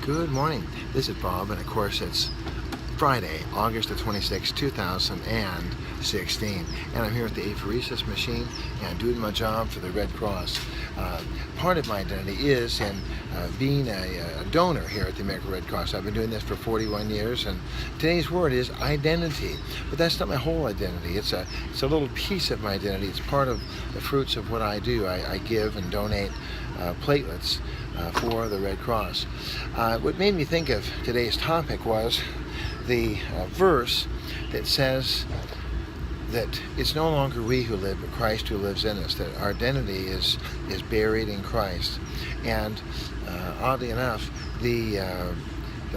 Good morning. This is Bob, and of course it's Friday, August the 26th, 2016, and I'm here at the apheresis machine and doing my job for the Red Cross. Part of my identity is in being a donor here at the American Red Cross. I've been doing this for 41 years, and today's word is identity. But that's not my whole identity. It's a little piece of my identity. It's part of the fruits of what I do. I give and donate platelets for the Red Cross. What made me think of today's topic was the verse that says that it's no longer we who live, but Christ who lives in us, that our identity is buried in Christ. And oddly enough, the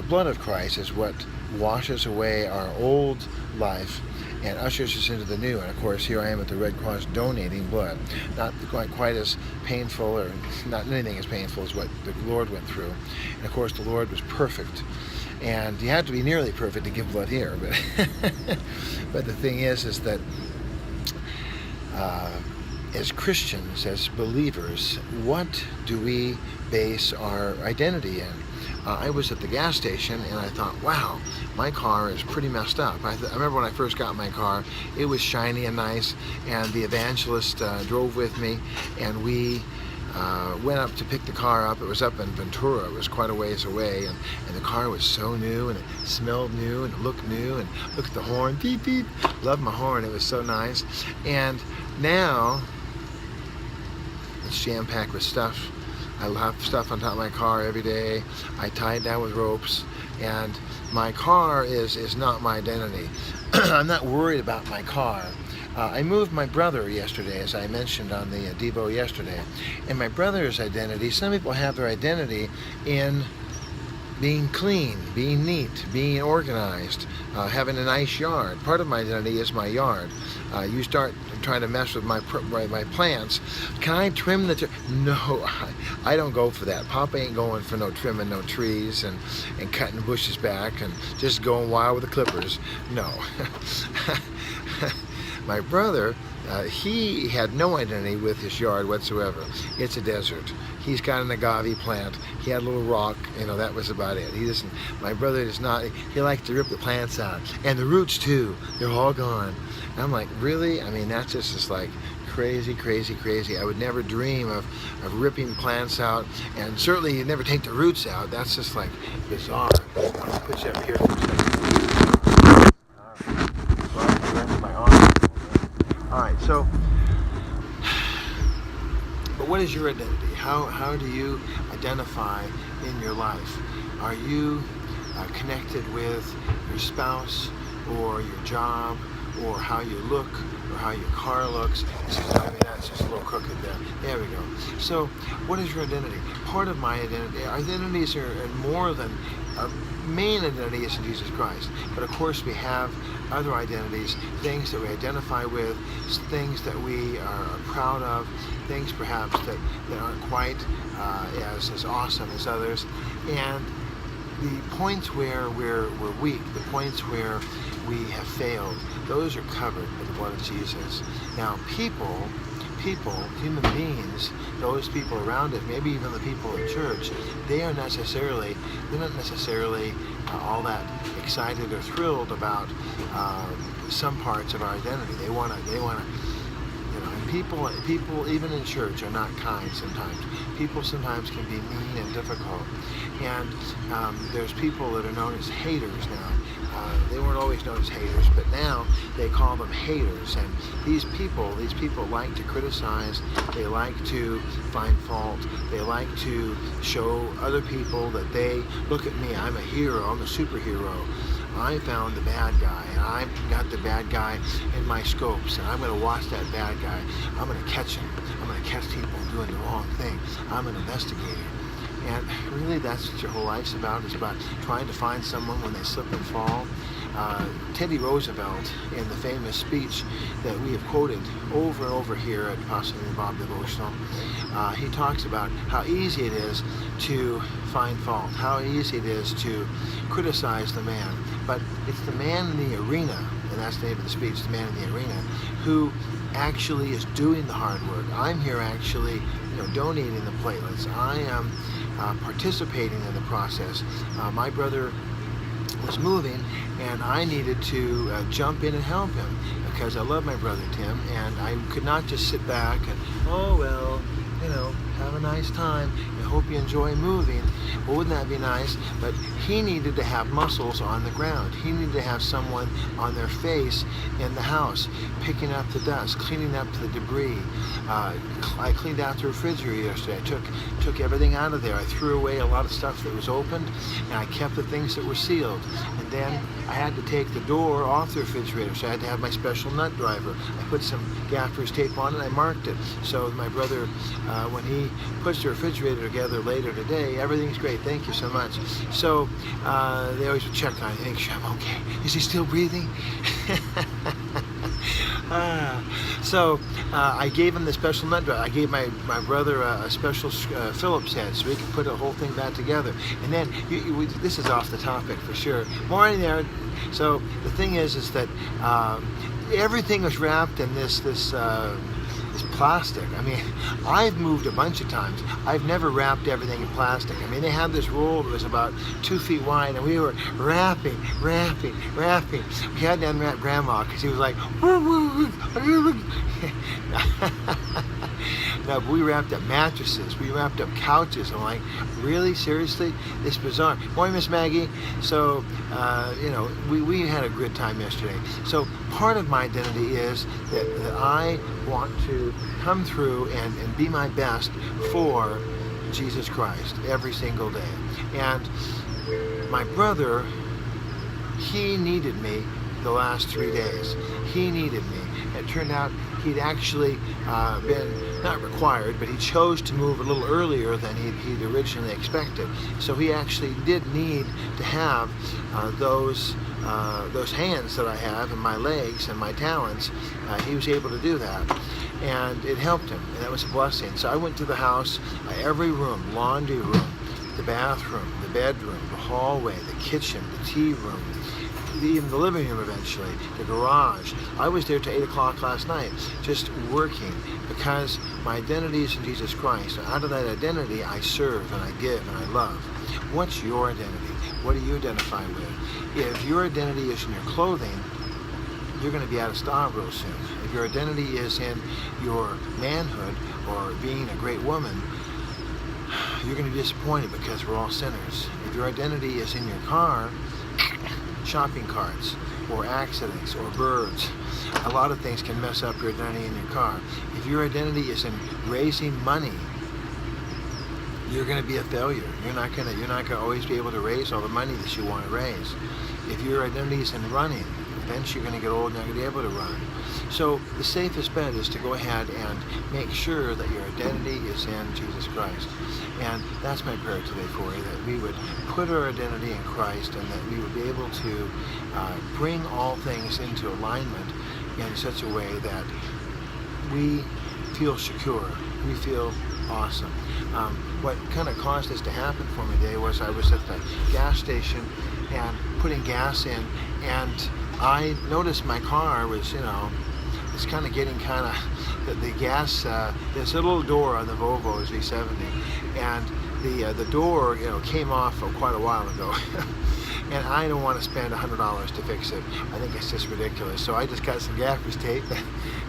blood of Christ is what washes away our old life and ushers us into the new. And of course, here I am at the Red Cross donating blood. Not quite as painful, or not anything as painful as what the Lord went through. And of course, the Lord was perfect. And you have to be nearly perfect to give blood here. But but the thing is that as Christians, as believers, what do we base our identity in? I was at the gas station and I thought, wow, my car is pretty messed up. I remember when I first got my car, it was shiny and nice, and the evangelist drove with me, and we went up to pick the car up. It was up in Ventura. It was quite a ways away, and the car was so new, and it smelled new, and it looked new, and look at the horn, beep, beep. Loved my horn. It was so nice. And now it's jam-packed with stuff. I have stuff on top of my car every day. I tie it down with ropes, and my car is not my identity. I'm not worried about my car. I moved my brother yesterday, as I mentioned on the Devo yesterday, and my brother's identity, some people have their identity in being clean, being neat, being organized, having a nice yard. Part of my identity is my yard. You start trying to mess with my plants. Can I trim the No, I don't go for that. Papa ain't going for no trimming no trees and cutting bushes back and just going wild with the clippers. No. My brother, he had no identity with his yard whatsoever. It's a desert. He's got an agave plant. He had a little rock. That was about it. He doesn't. My brother does not. He likes to rip the plants out, and the roots too. They're all gone. And I'm like, really? I mean, that's just like crazy, crazy, crazy. I would never dream of ripping plants out, and certainly you never take the roots out. That's just like bizarre. I'm gonna put you up here. All right, so, but what is your identity? How do you identify in your life? Are you connected with your spouse, or your job, or how you look, or how your car looks? That's just a little crooked there. There we go. So, what is your identity? Part of my identity, identities are more than, our main identity is in Jesus Christ. But of course we have other identities, things that we identify with, things that we are proud of, things perhaps that aren't quite as awesome as others. And the points where we're weak, the points where we have failed, those are covered by the blood of Jesus. Now people, human beings, those people around us, maybe even the people in church, they're not necessarily all that excited or thrilled about some parts of our identity. They want to. And people even in church are not kind sometimes. People sometimes can be mean and difficult. And there's people that are known as haters now. They weren't always known as haters, but now they call them haters. And these people like to criticize. They like to find fault. They like to show other people that they, look at me, I'm a hero, I'm a superhero. I found the bad guy, and I've got the bad guy in my scopes, and I'm going to watch that bad guy. I'm going to catch him. I'm going to catch people doing the wrong thing. I'm an investigator. And really, that's what your whole life's about. It's about trying to find someone when they slip and fall. Teddy Roosevelt, in the famous speech that we have quoted over and over here at Possibly Bob Devotional, he talks about how easy it is to find fault, how easy it is to criticize the man. But it's the man in the arena, and that's the name of the speech, the man in the arena, who actually is doing the hard work. I'm here actually, donating the platelets. I am participating in the process. My brother was moving, and I needed to jump in and help him because I love my brother Tim, and I could not just sit back and, oh well, have a nice time. I hope you enjoy moving. Well, wouldn't that be nice? But he needed to have muscles on the ground. He needed to have someone on their face in the house, picking up the dust, cleaning up the debris. I cleaned out the refrigerator yesterday. I took everything out of there. I threw away a lot of stuff that was opened, and I kept the things that were sealed. And then I had to take the door off the refrigerator, so I had to have my special nut driver. I put some gaffer's tape on it, and I marked it. So my brother, when he puts the refrigerator together later today, everything's great. Thank you so much. So they always check on me, make sure I'm okay. Is he still breathing? So I gave him the special nut driver. I gave my brother a special Phillips head so he could put the whole thing back together. And then, this is off the topic for sure. More in there. So the thing is that everything was wrapped in this plastic. I mean, I've moved a bunch of times. I've never wrapped everything in plastic. I mean, they had this roll that was about 2 feet wide, and we were wrapping. We had to unwrap Grandma because he was like, no, but we wrapped up mattresses. We wrapped up couches. I'm like, really? Seriously? It's bizarre. Morning, Miss Maggie. So, we had a good time yesterday. So part of my identity is that I want to come through and be my best for Jesus Christ every single day. And my brother, he needed me the last 3 days. He needed me. It turned out he'd actually been not required, but he chose to move a little earlier than he'd originally expected. So he actually did need to have those hands that I have and my legs and my talons. He was able to do that, and it helped him, and that was a blessing. So I went to the house, every room, laundry room, the bathroom, the bedroom, the hallway, the kitchen, the tea room, even the living room eventually, the garage. I was there till 8 o'clock last night, just working, because my identity is in Jesus Christ. And out of that identity, I serve and I give and I love. What's your identity? What do you identify with? If your identity is in your clothing, you're going to be out of style real soon. If your identity is in your manhood or being a great woman, you're going to be disappointed because we're all sinners. If your identity is in your car, shopping carts or accidents or birds, a lot of things can mess up your identity in your car. If your identity is in raising money, you're going to be a failure. You're not going to always be able to raise all the money that you want to raise. If your identity is in running, eventually you're going to get old and not going to be able to run. So the safest bet is to go ahead and make sure that your identity is in Jesus Christ. And that's my prayer today for you, that we would put our identity in Christ and that we would be able to bring all things into alignment in such a way that we feel secure, we feel awesome. What kind of caused this to happen for me today was I was at the gas station and putting gas in, and I noticed my car was, it's kind of getting the gas, there's a little door on the Volvo V70, and the door, came off quite a while ago. And I don't want to spend $100 to fix it. I think it's just ridiculous. So I just got some gaffer's tape,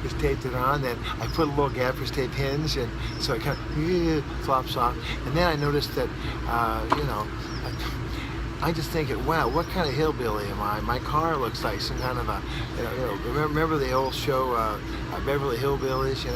just taped it on, then I put a little gaffer's tape hinge, and so it kind of flops off. And then I noticed that, I just think, wow, what kind of hillbilly am I? My car looks like some kind of a, remember the old show, Beverly Hillbillies,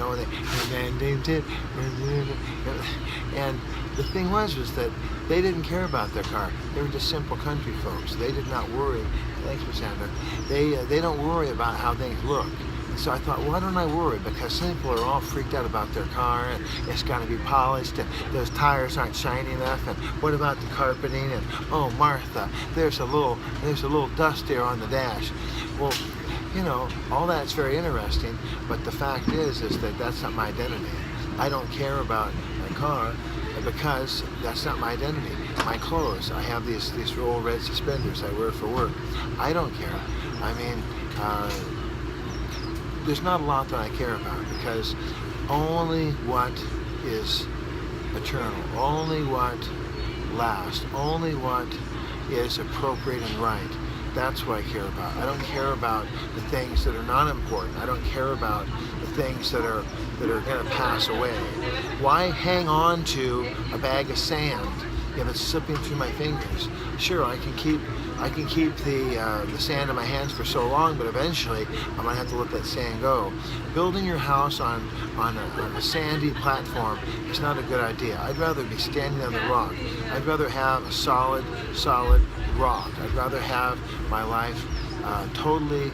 and the thing was that they didn't care about their car. They were just simple country folks. They did not worry. Thanks, Miss Sandra. They don't worry about how things look. And so I thought, why don't I worry? Because some people are all freaked out about their car, and it's got to be polished, and those tires aren't shiny enough, and what about the carpeting? And oh, Martha, there's a little dust there on the dash. Well, all that's very interesting, but the fact is that that's not my identity. I don't care about my car because that's not my identity. My clothes, I have these old red suspenders I wear for work. I don't care. I mean, there's not a lot that I care about, because only what is eternal, only what lasts, only what is appropriate and right. That's what I care about. I don't care about the things that are not important. I don't care about the things that are going to pass away. Why hang on to a bag of sand if it's slipping through my fingers? Sure, I can keep the sand in my hands for so long, but eventually I'm gonna have to let that sand go. Building your house on a sandy platform is not a good idea. I'd rather be standing on the rock. I'd rather have a solid rock. I'd rather have my life totally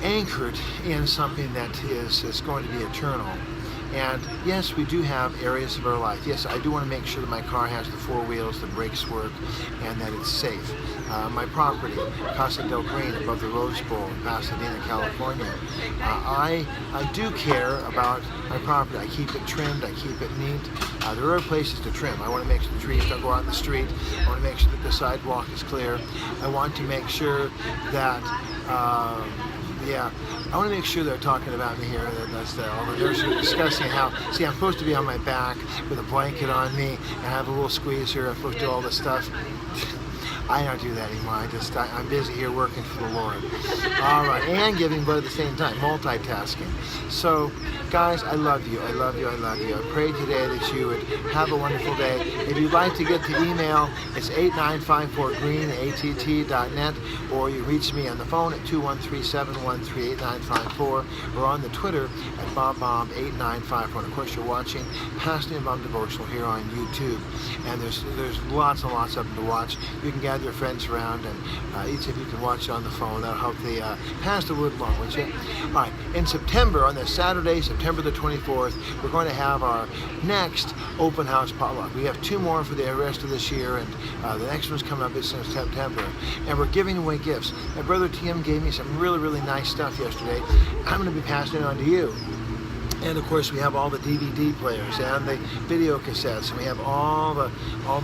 anchored in something that is going to be eternal. And yes, we do have areas of our life. Yes, I do want to make sure that my car has the four wheels, the brakes work, and that it's safe. My property, Casa del Green, above the Rose Bowl in Pasadena, California. I do care about my property. I keep it trimmed. I keep it neat. There are places to trim. I want to make sure the trees don't go out in the street. I want to make sure that the sidewalk is clear. I want to make sure that I want to make sure they're talking about me here. All the nurses are discussing how, see, I'm supposed to be on my back with a blanket on me and have a little squeezer. I'm supposed to do all this stuff. I don't do that anymore. I'm busy here working for the Lord. All right, and giving, but at the same time, multitasking. So, guys, I love you. I love you. I love you. I pray today that you would have a wonderful day. If you'd like to get the email, it's 8954green@att.net, or you reach me on the phone at 213-713-8954, or on the Twitter at BobBomb8954. And of course, you're watching Pastor Bob Devotional here on YouTube, and there's lots and lots of them to watch. You can gather your friends around, and each of you can watch it on the phone. That'll help the Pastor Wood along, would you? All right, in September, on this Saturday, September the 24th, we're going to have our next open house potluck. We have two more for the rest of this year, and the next one's coming up in September. And we're giving away gifts. My brother Tim gave me some really, really nice stuff yesterday. I'm going to be passing it on to you. And of course, we have all the DVD players and the video cassettes, and we have all the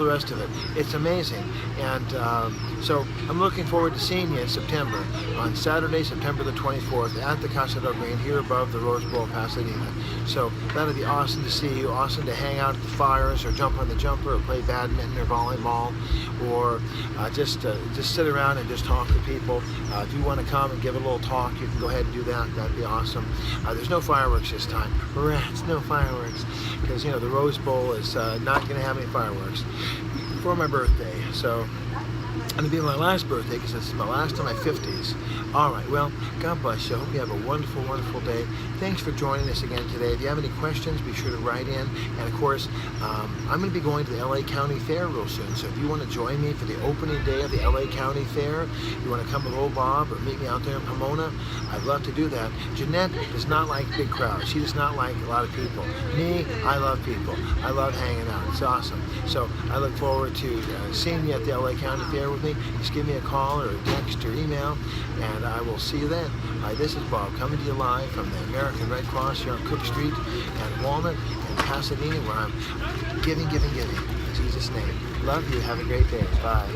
rest of it. It's amazing, and so I'm looking forward to seeing you in September, on Saturday, September the 24th, at the Casa del Green here above the Rose Bowl, Pasadena. So that'll be awesome to see you, awesome to hang out at the fires, or jump on the jumper, or play badminton or volleyball, or just sit around and just talk to people. If you want to come and give a little talk, you can go ahead and do that. That'd be awesome. There's no fireworks this time. Rats, no fireworks, because the Rose Bowl is not going to have any fireworks for my birthday. So it'll be my last birthday, because it's my last in my 50s. All right, well, God bless you. I hope you have a wonderful, wonderful day. Thanks for joining us again today. If you have any questions, be sure to write in. And of course, I'm going to be going to the LA County Fair real soon. So if you want to join me for the opening day of the LA County Fair, you want to come with old Bob or meet me out there in Pomona, I'd love to do that. Jeanette does not like big crowds. She does not like a lot of people. Me, I love people. I love hanging out. It's awesome. So I look forward to seeing you at the LA County Fair with me. Just give me a call or a text or email, and I will see you then. Hi, this is Bob coming to you live from the American Red Cross here on Cook Street and Walnut and Pasadena, where I'm giving in Jesus' name. Love you. Have a great day. Bye.